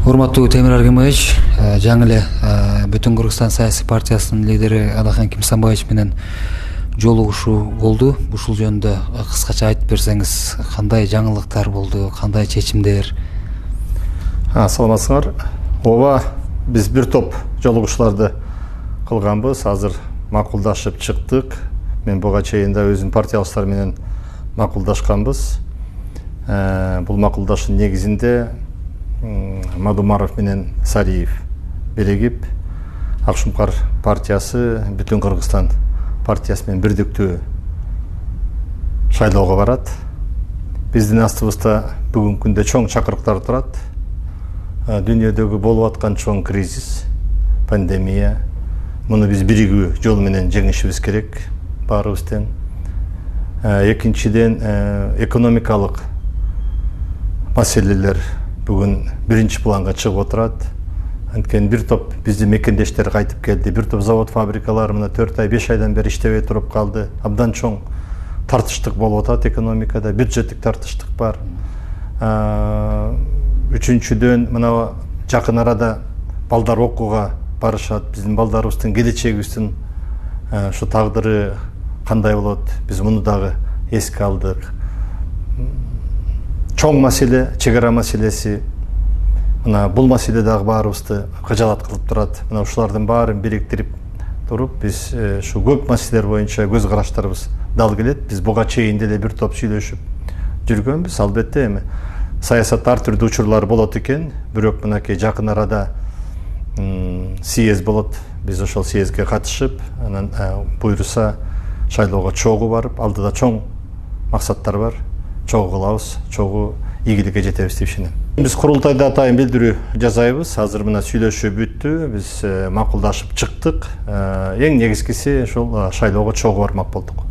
Урматтуу Темир Аргимович, жаңы эле Бүтүн Кыргызстан саясий партиясынын лидери Алахан Кимсанбаевич менен жолугушуу болду. Ушул жөнүндө кыскача айтып берсеңиз, кандай жаңылыктар болду, кандай чечимдер? Саламатсыңар. Ооба, биз бир топ жолугушууларды кылганбыз. Азыр макулдашып чыктык. Мен буга чейин да өзүм партиялаштар менен макулдашканбыз. Бул макулдашуунун негизинде Мадумаров менен Сариев биригип Акшумкар партиясы Бүтүн Кыргызстан партиясы менен бирдиктүү шайлоого барат. Биздин астыбызда бүгүнкү күндө чоң чакырыктар турат. Дүйнөдөгү болуп аткан чоң кризис, пандемия. Муну биз биригүү жол менен жеңишибиз керек баарыбыз тең. Экинчиден, экономикалык маселелер бүгүн биринчи планга чыгып отурат. Анткени бир топ биздин мекендештер кайтып келди. Бир топ завод фабрикалар мына 4 ай, 5 айдан бери иштебей туруп калды. Абдан чоң тартыштык болуп атат экономикада, бюджеттик тартыштык бар. Үчүнчүдөн, мына жакын арада балдар окууга барышат. Биздин балдарыбыздын келечегибиздин ушу тагдыры кандай болот? Биз муну дагы эске алдык. Чоң маселе, чек ара маселеси. Мына бул маселе дагы баарыбызды кыжалат кылып турат. Мына ушулардын баарын бириктирип туруп, биз ушу көп маселелер боюнча көз караштарыбыз дал келет. Биз буга чейин деле бир топ сүйлөшүп жүргөнбүз. Албетте эми саясатта ар түрдүү учурлар болот экен. Бирок мынакей жакын арада съезд болот. Биз ошол съездге катышып, анан буйруса шайлоого чогуу барып, алдыда чоң максаттар бар. Чогуу кылабыз, чогуу ийгиликке жетебиз деп ишенем. Биз курултайда атайын билдирүү жасайбыз. Азыр мына сүйлөшүү бүттү. Биз макулдашып чыктык. Эң негизгиси ошол шайлоого чогуу бармак болдук.